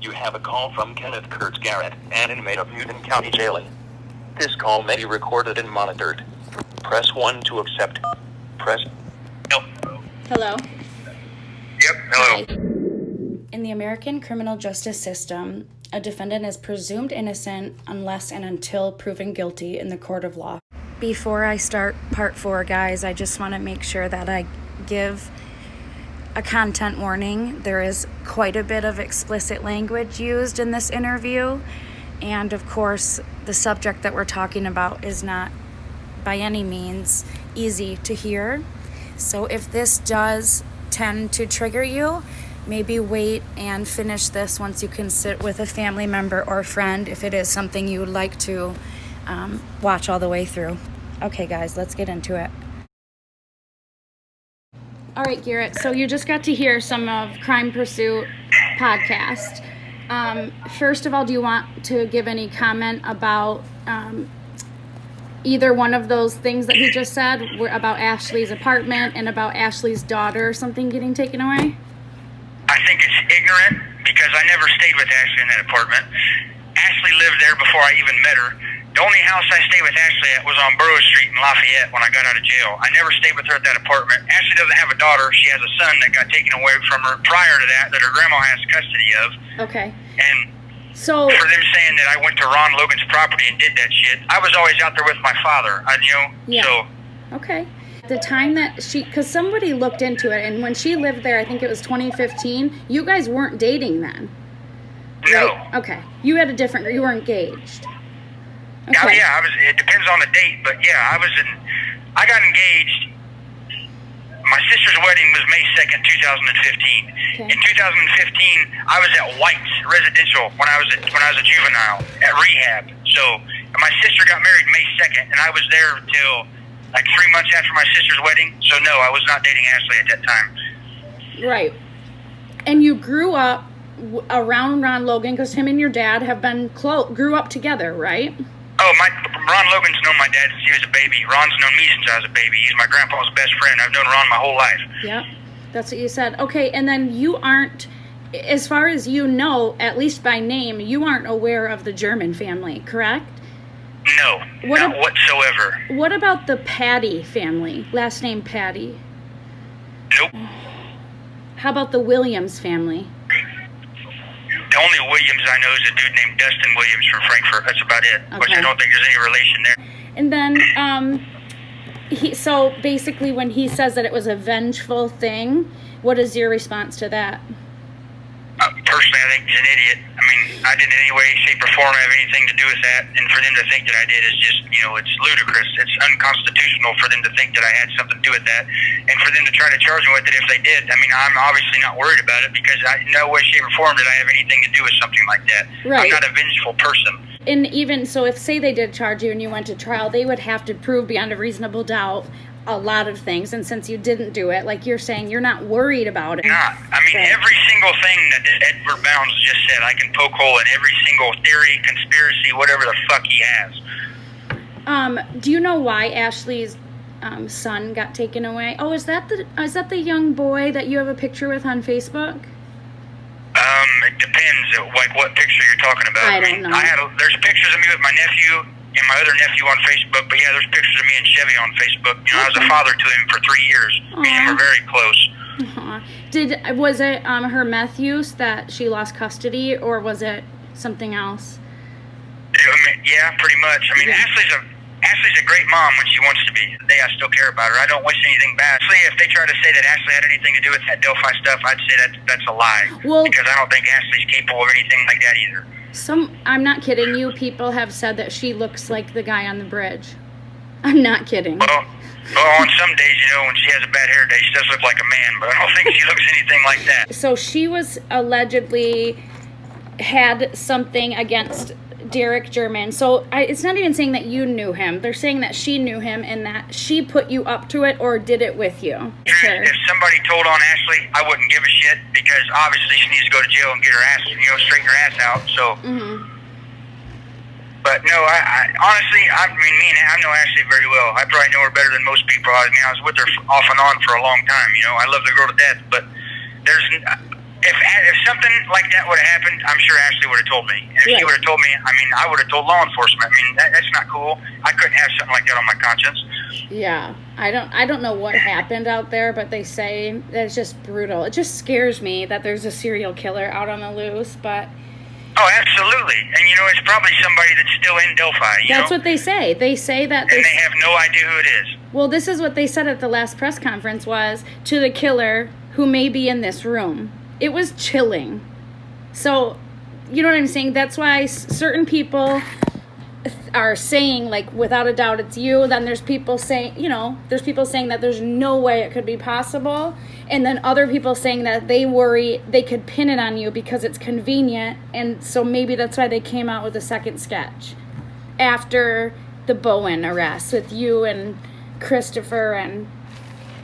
You have a call from Kenneth Kirts Garett, an inmate of Newton County Jail. This call may be recorded and monitored. Press 1 to accept. Press... Hello? Yep, hello. Hi. In the American criminal justice system, a defendant is presumed innocent unless and until proven guilty in the court of law. Before I start part 4, guys, I just want to make sure that I give a content warning. There is quite a bit of explicit language used in this interview, and of course the subject that we're talking about is not by any means easy to hear. So if this does tend to trigger you, maybe wait and finish this once you can sit with a family member or friend if it is something you would like to watch all the way through. Okay guys, let's get into it. All right, Garett, so you just got to hear some of Crime Pursuit podcast. First of all, do you want to give any comment about either one of those things that he just said, about Ashley's apartment and about Ashley's daughter or something getting taken away? I think it's ignorant because I never stayed with Ashley in that apartment. Ashley lived there before I even met her. The only house I stayed with Ashley at was on Burroughs Street in Lafayette when I got out of jail. I never stayed with her at that apartment. Ashley doesn't have a daughter. She has a son that got taken away from her prior to that her grandma has custody of. Okay. And so for them saying that I went to Ron Logan's property and did that shit, I was always out there with my father. Yeah. So. Okay. The time that because somebody looked into it, and when she lived there, I think it was 2015, you guys weren't dating then. No. Right? Okay. You had you were engaged. Okay. Oh yeah, it depends on the date, but yeah, I got engaged. My sister's wedding was May 2nd, 2015. Okay. In 2015, I was at White's Residential when I was a juvenile at rehab. So my sister got married May 2nd, and I was there till like 3 months after my sister's wedding. So no, I was not dating Ashley at that time. Right. And you grew up around Ron Logan because him and your dad have been grew up together, right? Oh, Ron Logan's known my dad since he was a baby. Ron's known me since I was a baby. He's my grandpa's best friend. I've known Ron my whole life. Yep, that's what you said. Okay, and then you aren't, as far as you know, at least by name, you aren't aware of the German family, correct? No, not whatsoever. What about the Patty family? Last name Patty? Nope. How about the Williams family? The only Williams I know is a dude named Dustin Williams from Frankfurt. That's about it. Okay. Which I don't think there's any relation there. And then, so basically when he says that it was a vengeful thing, what is your response to that? Personally, I think he's an idiot. I mean, I didn't in any way, shape, or form have anything to do with that. And for them to think that I did is just, it's ludicrous. It's unconstitutional for them to think that I had something to do with that. And for them to try to charge me with it if they did, I mean, I'm obviously not worried about it because in no way, shape, or form did I have anything to do with something like that. Right. I'm not a vengeful person. And even so, if say they did charge you and you went to trial, they would have to prove beyond a reasonable doubt a lot of things, and since you didn't do it, like you're saying, you're not worried about it. Not. I mean, every single thing that Edward Bounds just said, I can poke hole in every single theory, conspiracy, whatever the fuck he has. Do you know why Ashley's son got taken away? Oh, is that the young boy that you have a picture with on Facebook? It depends, like what picture you're talking about. I don't know. There's pictures of me with my nephew and my other nephew on Facebook, but yeah, there's pictures of me and Chevy on Facebook. I was a father to him for 3 years. Me and him were very close. Was it her meth use that she lost custody, or was it something else? Yeah, pretty much. I mean, Ashley's a great mom when she wants to be. Today, I still care about her. I don't wish anything bad. Actually, if they try to say that Ashley had anything to do with that Delphi stuff, I'd say that's a lie. Well, because I don't think Ashley's capable of anything like that either. I'm not kidding you. People have said that she looks like the guy on the bridge. I'm not kidding. Well, on some days, when she has a bad hair day, she does look like a man, but I don't think she looks anything like that. So she was allegedly had something against Derek German. So it's not even saying that you knew him. They're saying that she knew him and that she put you up to it or did it with you. Sure. If somebody told on Ashley, I wouldn't give a shit because obviously she needs to go to jail and get her ass, straighten her ass out. So. Mm-hmm. But no, I honestly, I know Ashley very well. I probably know her better than most people. I was with her off and on for a long time. I love the girl to death, but If something like that would have happened, I'm sure Ashley would have told me. And if she would have told me, I mean, I would have told law enforcement. I mean, that's not cool. I couldn't have something like that on my conscience. Yeah, I don't know what happened out there, but they say that it's just brutal. It just scares me that there's a serial killer out on the loose, but... Oh, absolutely. And, you know, it's probably somebody that's still in Delphi, That's what they say. They say that... And they have no idea who it is. Well, this is what they said at the last press conference was, to the killer who may be in this room. It was chilling. So, you know what I'm saying? That's why certain people are saying, like, without a doubt it's you. Then there's people saying, you know, there's people saying that there's no way it could be possible. And then other people saying that they worry they could pin it on you because it's convenient. And so maybe that's why they came out with a second sketch after the Bowen arrest with you and Christopher. And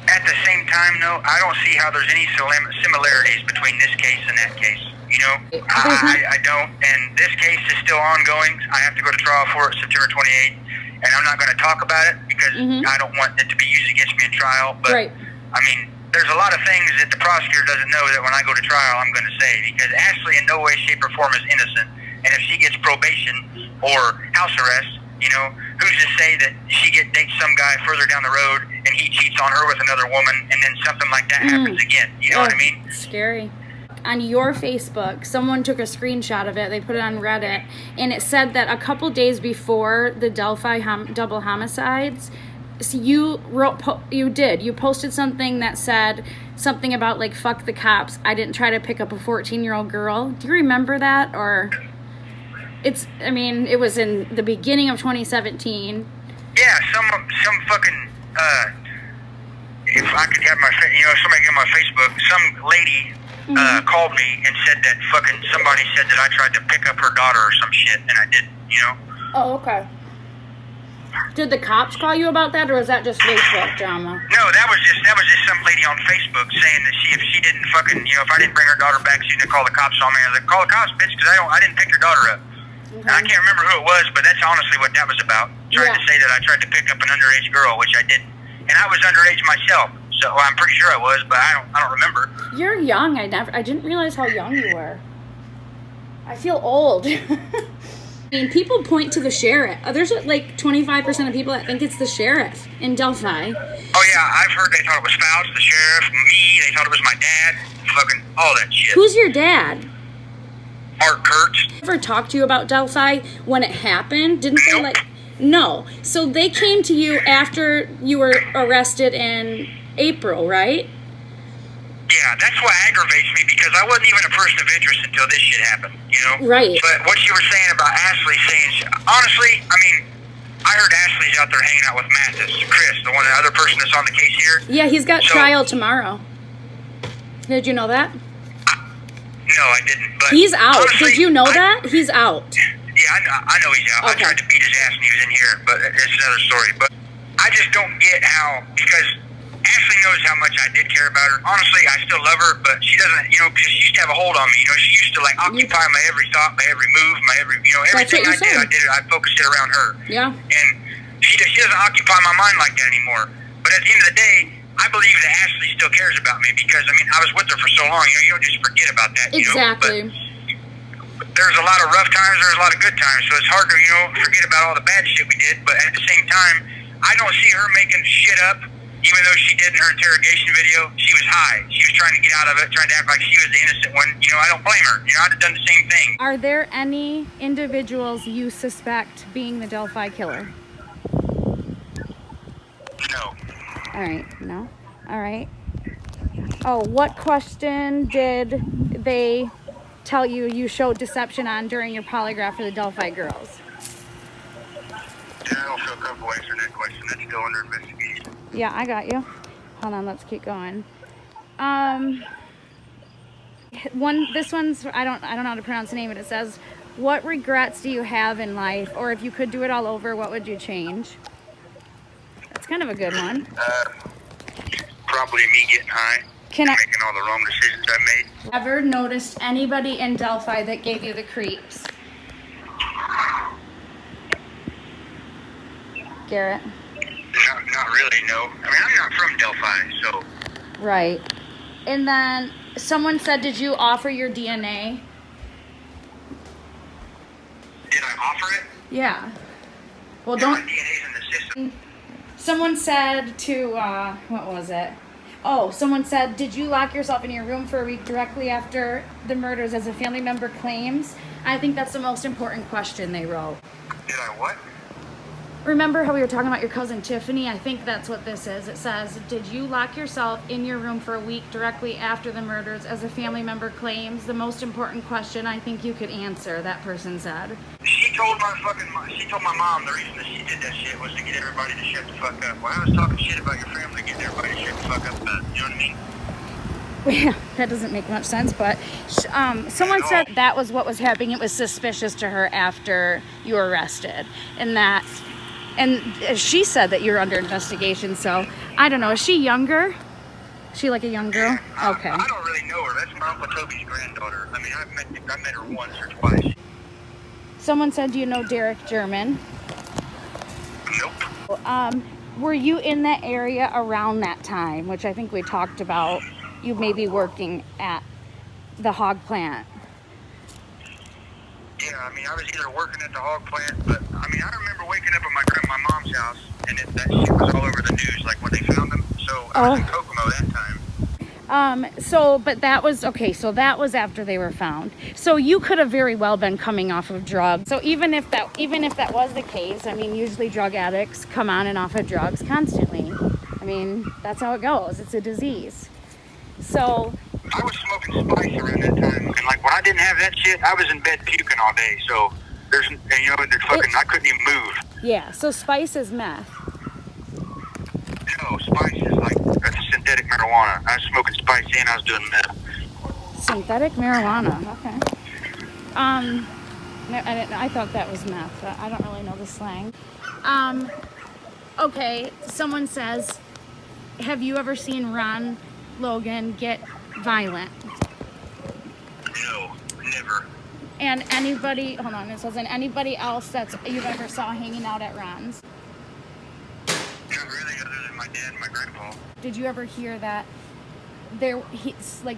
at the same time, though, I don't see how there's any similarities between this case and that case. You know, I don't. And this case is still ongoing. I have to go to trial for it September 28th. And I'm not going to talk about it because I don't want it to be used against me in trial. But, I mean, there's a lot of things that the prosecutor doesn't know that when I go to trial I'm going to say. Because Ashley in no way, shape, or form is innocent. And if she gets probation or house arrest, you know, who's to say that she dates some guy further down the road and he cheats on her with another woman and then something like that happens again? You know what I mean? Scary. On your Facebook, someone took a screenshot of it. They put it on Reddit, and it said that a couple days before the Delphi double homicides, so you posted something that said something about, like, fuck the cops. I didn't try to pick up a 14-year-old girl. Do you remember that? Or I mean, it was in the beginning of 2017. Yeah, some fucking, if I could have my, you know, somebody get my Facebook, some lady called me and said that fucking somebody said that I tried to pick up her daughter or some shit, and I didn't, you know? Oh, okay. Did the cops call you about that, or was that just Facebook drama? No, that was just some lady on Facebook saying that if she didn't fucking, you know, if I didn't bring her daughter back, she's gonna call the cops on me. I was like, call the cops, bitch, because I didn't pick your daughter up. And I can't remember who it was, but that's honestly what that was about. Trying to say that I tried to pick up an underage girl, which I didn't, and I was underage myself. So I'm pretty sure I was, but I don't remember. You're young. I didn't realize how young you were. I feel old. I mean, people point to the sheriff. There's like 25% of people that think it's the sheriff in Delphi. Oh yeah, I've heard they thought it was Fouts, the sheriff, me. They thought it was my dad. Fucking all that shit. Who's your dad? Mark Kirts. Ever talked to you about Delphi when it happened? Didn't they like? No. So they came to you after you were arrested in April, right? Yeah, that's what aggravates me because I wasn't even a person of interest until this shit happened, you know? Right. But what you were saying about Ashley honestly, I mean, I heard Ashley's out there hanging out with Mathis, Chris, the other person that's on the case here. Yeah, he's got trial tomorrow. Did you know that? No, I didn't. But he's out. Honestly, did you know that? He's out. Yeah, I know he's out. Okay. I tried to beat his ass when he was in here, but it's another story. But I just don't get how, because Ashley knows how much I did care about her. Honestly, I still love her, but she doesn't, you know, because she used to have a hold on me. You know, she used to, like, occupy my every thought, my every move, my every, you know, everything I did, I focused it around her. Yeah. And she doesn't occupy my mind like that anymore. But at the end of the day, I believe that Ashley still cares about me because, I mean, I was with her for so long. You know, you don't just forget about that, you know. Exactly. But there's a lot of rough times, there's a lot of good times, so it's hard to, you know, forget about all the bad shit we did. But at the same time, I don't see her making shit up. Even though she did in her interrogation video, she was high. She was trying to get out of it, trying to act like she was the innocent one. You know, I don't blame her. You know, I'd have done the same thing. Are there any individuals you suspect being the Delphi killer? No. All right, no? All right. Oh, what question did they tell you showed deception on during your polygraph for the Delphi girls? I don't feel comfortable answering that question. That's still under investigation. Yeah, I got you. Hold on, let's keep going. This one's I don't know how to pronounce the name, but it says, "What regrets do you have in life, or if you could do it all over, what would you change?" That's kind of a good one. Probably me getting high. Making all the wrong decisions I made. Ever noticed anybody in Delphi that gave you the creeps? Garett? Not really, no. I mean, I'm not from Delphi, so. Right. And then, Someone said, did you offer your DNA? Did I offer it? Yeah. Well, Yeah, my don't. DNA's in the system. Someone said to, what was it? Oh, someone said, did you lock yourself in your room for a week directly after the murders as a family member claims? I think that's the most important question they wrote. Did I what? Remember how we were talking about your cousin Tiffany? I think that's what this is. It says, did you lock yourself in your room for a week directly after the murders as a family member claims? The most important question I think you could answer, that person said. She told my mom the reason that she did that shit was to get everybody to shut the fuck up. When I was talking shit about your family, getting everybody to shut the fuck up about it. You know what I mean? Yeah, that doesn't make much sense, but someone said that was what was happening. It was suspicious to her after you were arrested, and she said that you're under investigation. So I don't know. Is she younger? Is she like a young girl? Yeah, Okay. I don't really know her. That's my Uncle Toby's granddaughter. I mean, I met her once or twice. Someone said, do you know Derek German? Nope. Were you in that area around that time, which I think we talked about? You may be working at the hog plant. Yeah, I mean, I was either working at the hog plant, but I mean, I remember waking up at my mom's house, and that shit was all over the news, like when they found them. So I was in Kokomo that time. But that was, okay, so that was after they were found. So you could have very well been coming off of drugs. So even if that was the case, I mean, usually drug addicts come on and off of drugs constantly. I mean, that's how it goes. It's a disease. So I was smoking spice around that time, and like when I didn't have that shit, I was in bed puking all day. So I couldn't even move. yeah, so spice is meth. No, spice is that's synthetic marijuana. I was smoking spice and I was doing meth. Synthetic marijuana. Okay. I thought that was meth. I don't really know the slang. Okay. Someone says, have you ever seen Ron Logan get violent? No, never. And anybody, hold on, it says, and anybody else that you've ever saw hanging out at Ron's? Not really, other than my dad and my grandpa. Did you ever hear that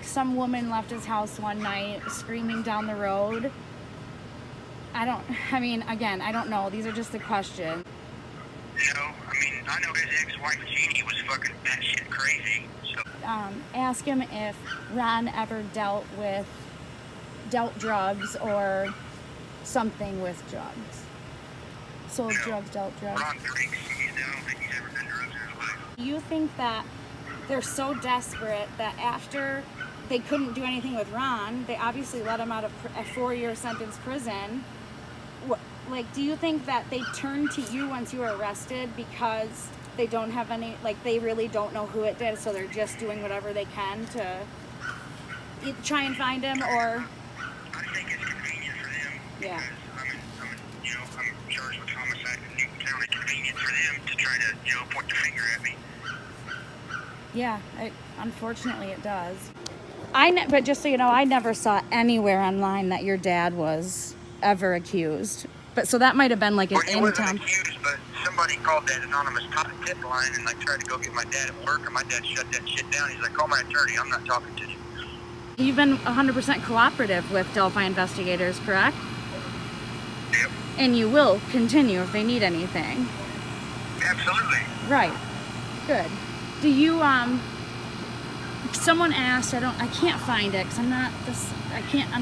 some woman left his house one night screaming down the road? I don't know. These are just the questions. No, I mean, I know his ex-wife Jeannie was fucking batshit crazy. So. Ask him if Ron ever dealt drugs or something with drugs. Sold drugs, dealt drugs. Ron drinks. I don't think he's ever done drugs in his life. Do you think that they're so desperate that after they couldn't do anything with Ron, they obviously let him out of a 4-year sentence prison? Do you think that they turned to you once you were arrested because they don't have any, they really don't know who it did, so they're just doing whatever they can to try and find him, or? I think it's convenient for them. Yeah. I'm charged with homicide in Newton County. Convenient for them to try to, point the finger at me. Yeah, unfortunately it does. But just so you know, I never saw anywhere online that your dad was ever accused. But so that might have been an He in wasn't town. accused, but somebody called that anonymous tip line and tried to go get my dad at work, and my dad shut that shit down. He's like, call my attorney. I'm not talking to you. You've been 100% cooperative with Delphi investigators, correct? Yep. And you will continue if they need anything. Absolutely. Right. Good. Do you someone asked, I can't find it because I'm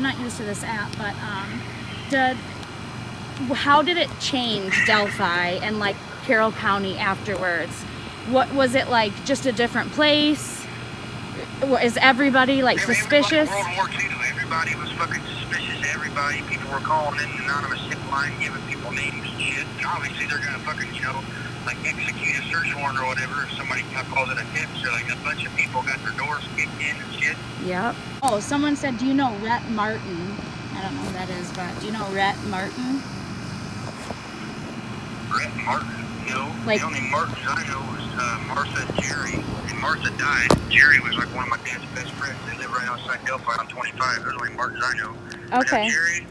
not used to this app, but how did it change Delphi and Carroll County afterwards? What was it like? Just a different place? Is everybody suspicious? It was like World War II. Everybody was fucking suspicious. Everybody, people were calling in an anonymous tip line, giving people names and shit. And obviously they're gonna fucking, execute a search warrant or whatever if somebody calls it a tip. So a bunch of people got their doors kicked in and shit. Yep. Oh, someone said, do you know Rhett Martin? I don't know who that is, but do you know Rhett Martin? Rhett Martin? No. The only Martins I know was Martha and Jerry. And Martha died. Jerry was one of my dad's best friends. They live right outside Delphi on 25. Those are the only Martins I know. Okay. Jerry,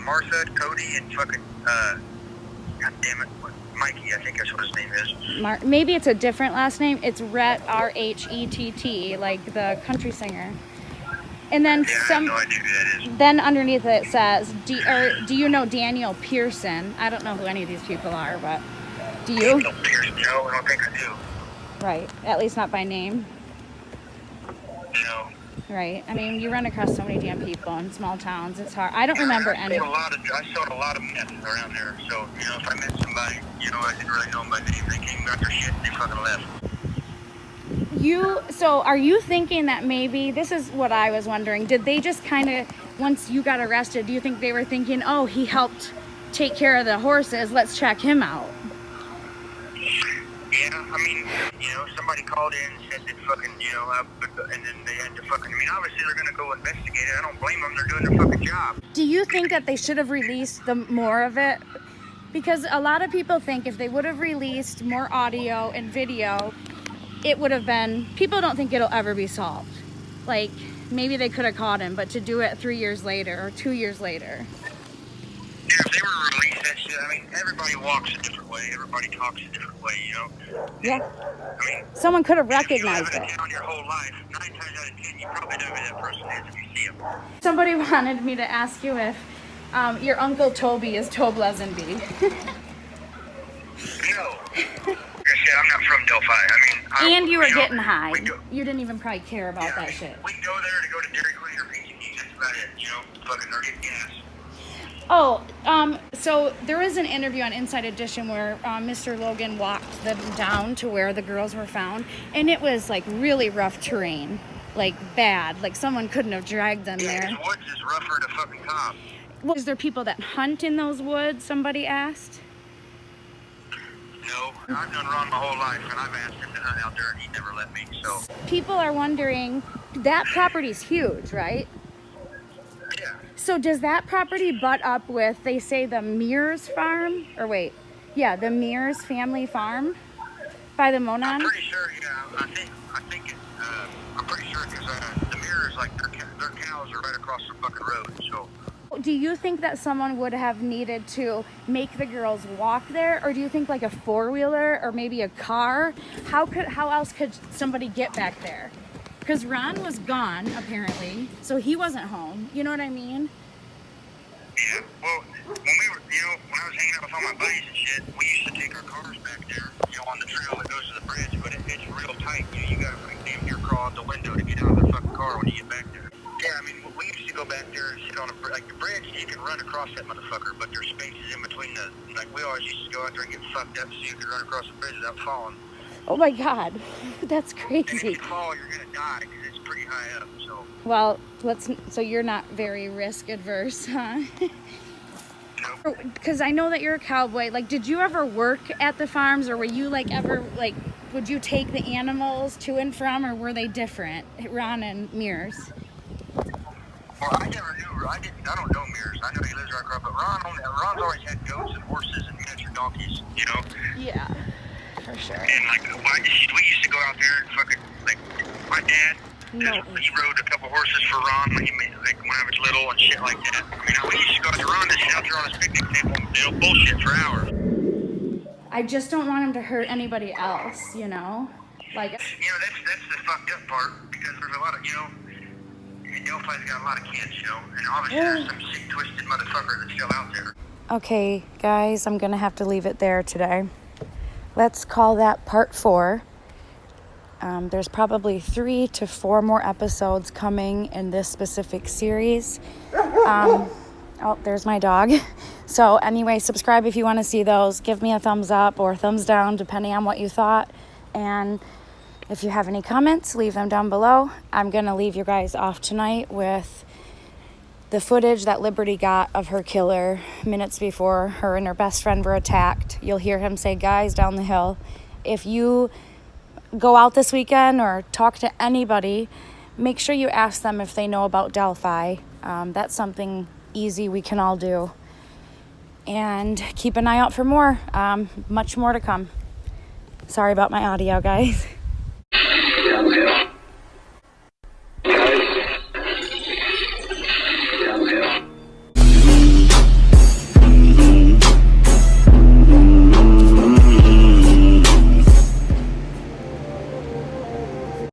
Martha, Cody, and fucking, God damn it, Mikey, I think that's what his name is. Maybe it's a different last name. It's Rhett, R-H-E-T-T, like the country singer. And then Yeah, I have no idea who that is. then underneath it says, do you know Daniel Pearson? I don't know who any of these people are, but do you? Daniel Pearson? No, I don't think I do. Right, at least not by name. No. Right, I mean, you run across so many damn people in small towns, it's hard. I don't remember any. I sold a lot of meth around there, so, you know, if I met somebody, you know, I didn't really know them by name, they came, got their shit, and they fucking left. So are you thinking that maybe, this is what I was wondering, did they just kind of, once you got arrested, do you think they were thinking, oh, he helped take care of the horses, let's check him out? Yeah, I mean, you know, somebody called in and said that fucking, you know, and then they had to fucking, I mean, obviously they're going to go investigate it. I don't blame them. They're doing their fucking job. Do you think that they should have released more of it? Because a lot of people think if they would have released more audio and video, it would have been, people don't think it'll ever be solved. Like, maybe they could have caught him, but to do it 3 years later or 2 years later. Yeah, if they were to release that shit, I mean, everybody walks a different way. Everybody talks a different way, you know? Yeah. I mean, someone could have recognized if you live in it. a town your whole life, 9 times out of 10, you probably know who that person is if you see him. Somebody wanted me to ask you if your Uncle Toby is Tobe Lesenby. No. Like I said, I'm not from Delphi. I mean, And you were know, getting high. we go- You didn't even probably care about yeah, that shit. We can go there to go to Dairy Queen or Pizza King. That's about it, you know? Fucking, or get gas. Oh, so there was an interview on Inside Edition where Mr. Logan walked them down to where the girls were found, and it was like really rough terrain, like bad, like someone couldn't have dragged them Yeah, there. his woods is rougher than fucking Tom. Well, is there people that hunt in those woods? Somebody asked. No, I've done wrong my whole life, and I've asked him to hunt out there, and he never let me, so. People are wondering, that property's huge, right? Yeah. So does that property butt up with, they say, the Mears farm? Or wait, yeah, the Mears family farm by the Monon? I'm pretty sure, yeah, I think it's, I'm pretty sure because the Mirrors, like, their cows are right across the fucking road, so. Do you think that someone would have needed to make the girls walk there? Or do you think like a four-wheeler or maybe a car? How else could somebody get back there? Because Ron was gone, apparently, so he wasn't home. You know what I mean? Yeah, well, when we were, you know, when I was hanging out with all my buddies and shit, we used to take our cars back there, you know, on the trail that goes to the bridge, but it's real tight. You know, you gotta like damn near crawl out the window to get out of the fucking car when you get back there. Yeah, I mean, we used to go back there and sit on like the bridge, you can run across that motherfucker, but there's spaces in between like we always used to go out there and get fucked up so you could run across the bridge without falling. Oh my God, that's And if crazy. you fall, you're gonna die because it's pretty high up, so. Well, so you're not very risk adverse, huh? Nope. Because I know that you're a cowboy. Like, did you ever work at the farms, or were you like ever like, would you take the animals to and from, or were they different, Ron and Mears? Well, I never knew. I don't know Mears. I know he lives right across, but Ron's always had goats and horses and miniature donkeys, you know. Yeah, for sure. And like, we used to go out there and fucking like, my dad. No. He rode a couple horses for Ron when I was little and shit like that. I mean, we used to go to Ron and sit out there on his picnic table and do bullshit for hours. I just don't want him to hurt anybody else, you know? Like, You know, that's the fucked up part because there's a lot of, you know, Delphi's got a lot of kids, you know, and obviously there's some sick, twisted motherfucker that's still out there. okay, guys, I'm gonna have to leave it there today. Let's call that part 4. There's probably 3 to 4 more episodes coming in this specific series. Oh, there's my dog. So anyway, subscribe if you want to see those. Give me a thumbs up or thumbs down, depending on what you thought. And if you have any comments, leave them down below. I'm going to leave you guys off tonight with the footage that Liberty got of her killer minutes before her and her best friend were attacked. You'll hear him say, "Guys, down the hill." If you go out this weekend or talk to anybody, make sure you ask them if they know about Delphi. That's something easy we can all do. And keep an eye out for more. Much more to come. Sorry about my audio, guys.